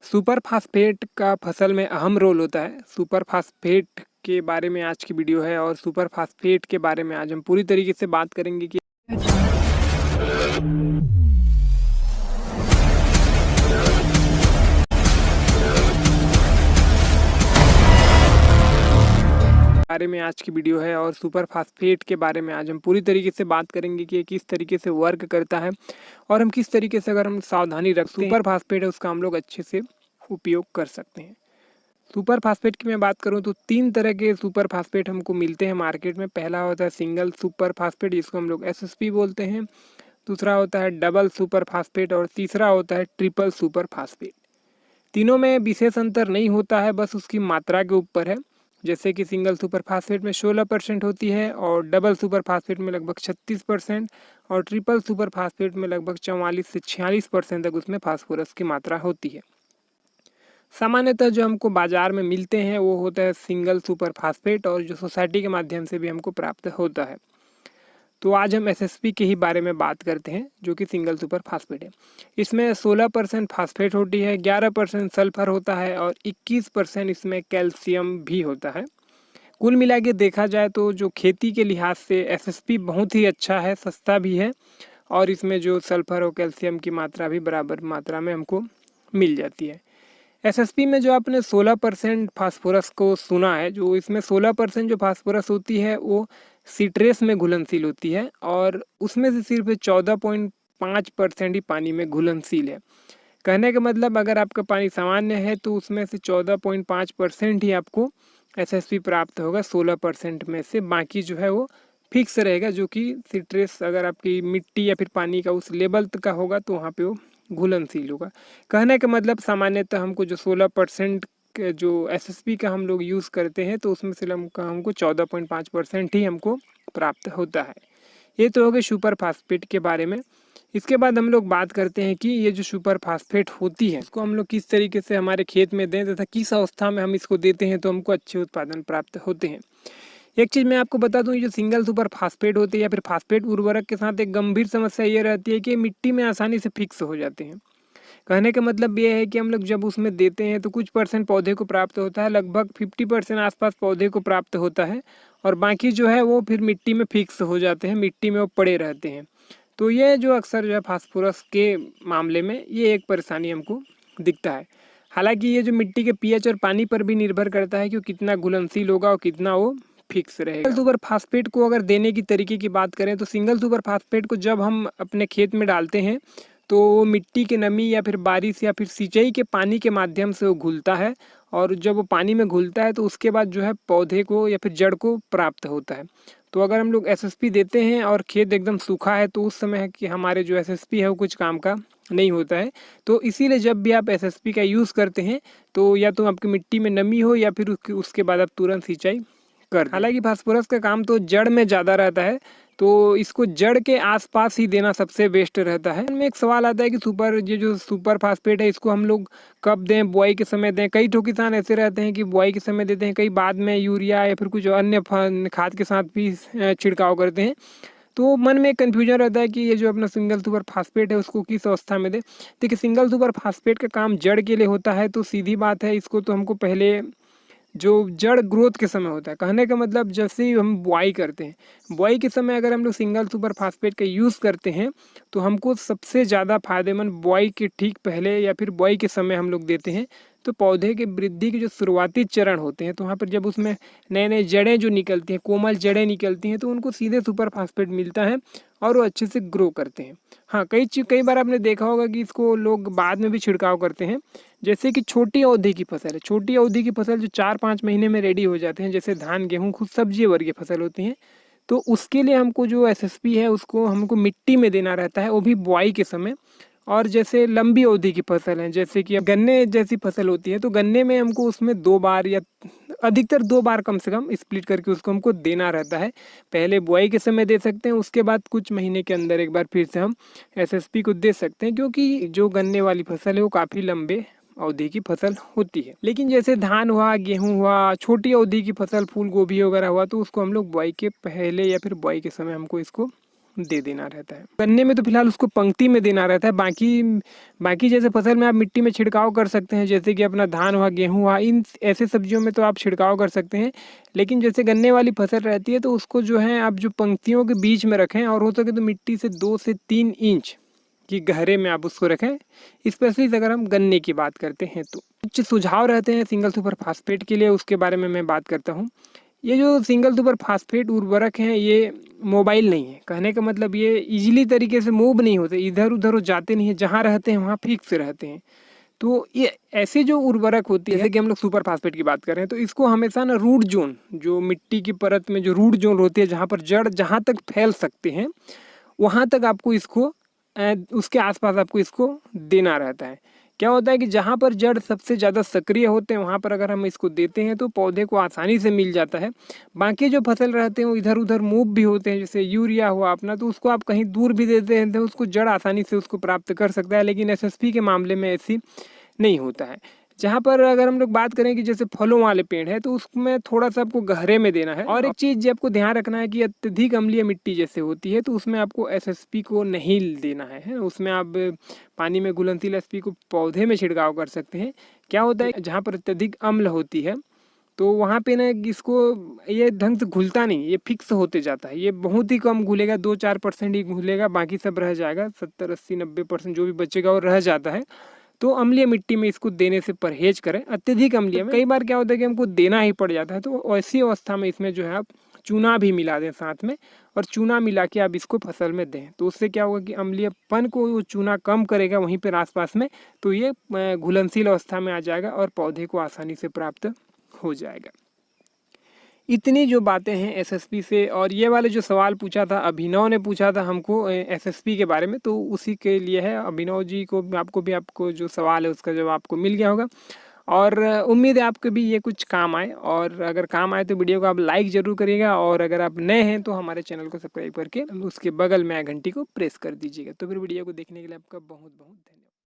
Super phosphate का फसल में अहम रोल होता है। सुपर फास्फेट के बारे में आज की वीडियो है और सुपर फास्फेट के बारे में आज हम पूरी तरीके से बात करेंगे कि सुपर फास्फेट के बारे में आज हम पूरी तरीके से बात करेंगे कि ये किस तरीके से वर्क करता है और हम किस तरीके से अगर हम सावधानी रखते हैं सुपर फास्फेट है उसका हम लोग अच्छे से उपयोग कर सकते हैं। सुपर फास्फेट की मैं बात करूं तो 3 तरह के सुपर फास्फेट हमको मिलते हैं मार्केट में। पहला होता है सिंगल सुपर फास्फेट जिसको हम लोग एसएसपी बोलते हैं, दूसरा होता है डबल सुपर फास्फेट और तीसरा होता है ट्रिपल सुपर फास्फेट। तीनों में विशेष अंतर नहीं होता है, बस उसकी मात्रा के ऊपर है। जैसे कि सिंगल सुपर फास्फेट में 16% होती है और डबल सुपर फास्फेट में लगभग 36% और ट्रिपल सुपर फास्फेट में लगभग 44 से 46% तक उसमें फास्फोरस की मात्रा होती है। सामान्यतः जो हमको बाजार में मिलते हैं वो होता है सिंगल सुपर फास्फेट और जो सोसाइटी के माध्यम से भी हमको प्राप्त होता है। तो आज हम एसएसपी के ही बारे में बात करते हैं जो कि सिंगल सुपर फास्फेट है। इसमें 16% फास्फेट होती है, 11% सल्फर होता है और 21% इसमें कैल्शियम भी होता है। कुल मिला के देखा जाए तो जो खेती के लिहाज से एसएसपी बहुत ही अच्छा है, सस्ता भी है और इसमें जो सल्फर और कैल्शियम की मात्रा भी बराबर मात्रा में हमको मिल जाती है। एसएसपी में जो आपने 16% फास्फोरस को सुना है, जो इसमें 16% जो फास्फोरस होती है वो सिट्रेस में घुलनशील होती है और उसमें से सिर्फ 14.5% ही पानी में घुलनशील है। कहने का मतलब अगर आपका पानी सामान्य है तो उसमें से 14.5% ही आपको एसएसपी प्राप्त होगा 16% में से। बाकी जो है वो फिक्स रहेगा, जो कि सिट्रेस अगर आपकी मिट्टी या फिर पानी का उस लेवल का होगा तो वहाँ पे वो घुलनशील होगा। कहने का मतलब सामान्यतः हमको जो 16% जो एसएसपी का हम लोग यूज़ करते हैं तो उसमें से हमको 14.5% ही हमको प्राप्त होता है। ये तो हो गए सुपर फास्फेट के बारे में। इसके बाद हम लोग बात करते हैं कि ये जो सुपर फास्फेट होती है इसको हम लोग किस तरीके से हमारे खेत में दें तथा किस अवस्था में हम इसको देते हैं तो हमको अच्छे उत्पादन प्राप्त होते हैं। एक चीज़ मैं आपको बता दूं, ये जो सिंगल सुपर फास्फेट होती है या फिर फास्फेट उर्वरक के साथ एक गंभीर समस्या ये रहती है कि मिट्टी में आसानी से फिक्स हो जाते हैं। कहने का मतलब ये है कि हम लोग जब उसमें देते हैं तो कुछ परसेंट पौधे को प्राप्त होता है, लगभग 50% आसपास पौधे को प्राप्त होता है और बाकी जो है वो फिर मिट्टी में फिक्स हो जाते हैं, मिट्टी में वो पड़े रहते हैं। तो ये जो अक्सर जो है फास्फोरस के मामले में ये एक परेशानी हमको दिखता है। हालांकि ये जो मिट्टी के पीएच और पानी पर भी निर्भर करता है कि कितना घुलनशील होगा और कितना वो फिक्स रहेगा। सिंगल सुपर फास्फेट को अगर देने की तरीके की बात करें तो सिंगल सुपर फास्फेट को जब हम अपने खेत में डालते हैं तो वो मिट्टी की नमी या फिर बारिश या फिर सिंचाई के पानी के माध्यम से वो घुलता है और जब वो पानी में घुलता है तो उसके बाद जो है पौधे को या फिर जड़ को प्राप्त होता है। तो अगर हम लोग एसएसपी देते हैं और खेत एकदम सूखा है तो उस समय है कि हमारे जो एसएसपी है वो कुछ काम का नहीं होता है। तो इसीलिए जब भी आप एसएसपी का यूज़ करते हैं तो या तो आपकी मिट्टी में नमी हो या फिर उसके बाद आप तुरंत सिंचाई कर। हालांकि फास्फोरस का काम तो जड़ में ज़्यादा रहता है तो इसको जड़ के आसपास ही देना सबसे बेस्ट रहता है। इनमें एक सवाल आता है कि ये जो सुपर फास्फेट है इसको हम लोग कब दें, बुआई के समय दें। कई ठो किसान ऐसे रहते हैं कि बुआई के समय देते हैं, कई बाद में यूरिया या फिर कुछ अन्य खाद के साथ भी छिड़काव करते हैं। तो मन में एक कन्फ्यूजन रहता है कि ये जो अपना सिंगल सुपर फास्फेट है उसको किस अवस्था में दें। देखिए सिंगल सुपर फास्फेट का काम जड़ के लिए होता है तो सीधी बात है इसको तो हमको पहले जो जड़ ग्रोथ के समय होता है, कहने का मतलब जैसे ही हम बुआई करते हैं, बुआई के समय अगर हम लोग सिंगल सुपर फास्फेट का यूज़ करते हैं तो हमको सबसे ज़्यादा फायदेमंद बुआई के ठीक पहले या फिर बुआई के समय हम लोग देते हैं। तो पौधे के वृद्धि के जो शुरुआती चरण होते हैं तो वहाँ पर जब उसमें नए नए जड़ें जो निकलती हैं, कोमल जड़ें निकलती हैं तो उनको सीधे सुपर फास्फेट मिलता है और वो अच्छे से ग्रो करते हैं। हाँ, कई बार आपने देखा होगा कि इसको लोग बाद में भी छिड़काव करते हैं। जैसे कि छोटी अवधि की फसल है, छोटी अवधि की फसल जो 4-5 महीने में रेडी हो जाते हैं, जैसे धान गेहूँ खुद सब्जी वर्गीय फसल होती हैं, तो उसके लिए हमको जो एसएसपी है उसको हमको मिट्टी में देना रहता है, वो भी बुआई के समय। और जैसे लंबी अवधि की फसल है जैसे कि गन्ने जैसी फसल होती है तो गन्ने में हमको उसमें 2 बार या अधिकतर 2 बार कम से कम स्प्लिट करके उसको हमको देना रहता है। पहले बुआई के समय दे सकते हैं, उसके बाद कुछ महीने के अंदर एक बार फिर से हम एसएसपी को दे सकते हैं, क्योंकि जो गन्ने वाली फसल है वो काफ़ी लंबे अवधि की फसल होती है। लेकिन जैसे धान हुआ, गेहूं हुआ, छोटी अवधि की फसल फूल गोभी वगैरह हुआ तो उसको हम लोग बुआई के पहले या फिर बुआई के समय हमको इसको दे देना रहता है। गन्ने में तो फिलहाल उसको पंक्ति में देना रहता है। बाकी जैसे फसल में आप मिट्टी में छिड़काव कर सकते हैं, जैसे कि अपना धान हुआ, गेहूँ हुआ, इन ऐसे सब्जियों में तो आप छिड़काव कर सकते हैं। लेकिन जैसे गन्ने वाली फसल रहती है तो उसको जो है आप जो पंक्तियों के बीच में रखें, और हो सके तो मिट्टी से 2 से 3 इंच कि गहरे में आप उसको रखें। स्पेशली अगर हम गन्ने की बात करते हैं तो कुछ सुझाव रहते हैं सिंगल सुपर फास्फेट के लिए, उसके बारे में मैं बात करता हूँ। ये जो सिंगल सुपर फास्फेट उर्वरक हैं ये मोबाइल नहीं है। कहने का मतलब ये इजीली तरीके से मूव नहीं होते, इधर उधर हो जाते नहीं है, जहाँ रहते हैं वहाँ फिक्स रहते हैं। तो ये ऐसे जो उर्वरक होती है, जैसे कि हम लोग सुपर फास्फेट की बात कर रहे हैं, तो इसको हमेशा ना रूट जोन, जो मिट्टी की परत में जो रूट जोन होती है, जहाँ पर जड़ जहाँ तक फैल सकते हैं वहाँ तक आपको इसको उसके आसपास आपको इसको देना रहता है। क्या होता है कि जहाँ पर जड़ सबसे ज़्यादा सक्रिय होते हैं वहाँ पर अगर हम इसको देते हैं तो पौधे को आसानी से मिल जाता है। बाकी जो फसल रहते हैं वो इधर उधर मूव भी होते हैं, जैसे यूरिया हुआ अपना, तो उसको आप कहीं दूर भी देते हैं तो उसको जड़ आसानी से उसको प्राप्त कर सकता है। लेकिन एसएसपी के मामले में ऐसी नहीं होता है। जहाँ पर अगर हम लोग बात करें कि जैसे फलों वाले पेड़ है तो उसमें थोड़ा सा आपको गहरे में देना है। और एक चीज़ जो आपको ध्यान रखना है कि अत्यधिक अम्लीय मिट्टी जैसे होती है तो उसमें आपको एसएसपी को नहीं देना है। उसमें आप पानी में घुलनशील एसएसपी को पौधे में छिड़काव कर सकते हैं। क्या होता है जहाँ पर अत्यधिक अम्ल होती है तो वहाँ पे ना इसको ये ढंग से घुलता नहीं, ये फिक्स होते जाता है। ये बहुत ही कम घुलेगा, 2-4% ही घुलेगा, बाकी सब रह जाएगा। 70-80-90% जो भी बचेगा वो रह जाता है। तो अम्लीय मिट्टी में इसको देने से परहेज करें। अत्यधिक अम्लीय में कई बार क्या होता है कि हमको देना ही पड़ जाता है, तो ऐसी अवस्था में इसमें जो है आप चूना भी मिला दें साथ में, और चूना मिला के आप इसको फसल में दें। तो उससे क्या होगा कि अम्लीयपन को वो चूना कम करेगा वहीं पर आसपास में, तो ये घुलनशील अवस्था में आ जाएगा और पौधे को आसानी से प्राप्त हो जाएगा। इतनी जो बातें हैं एसएसपी से। और ये वाले जो सवाल पूछा था, अभिनव ने पूछा था हमको एसएसपी के बारे में, तो उसी के लिए है। अभिनव जी को आपको जो सवाल है उसका जवाब आपको मिल गया होगा, और उम्मीद है आपको भी ये कुछ काम आए। और अगर काम आए तो वीडियो को आप लाइक ज़रूर करिएगा, और अगर आप नए हैं तो हमारे चैनल को सब्सक्राइब करके उसके बगल में घंटी को प्रेस कर दीजिएगा। तो फिर वीडियो को देखने के लिए आपका बहुत बहुत धन्यवाद।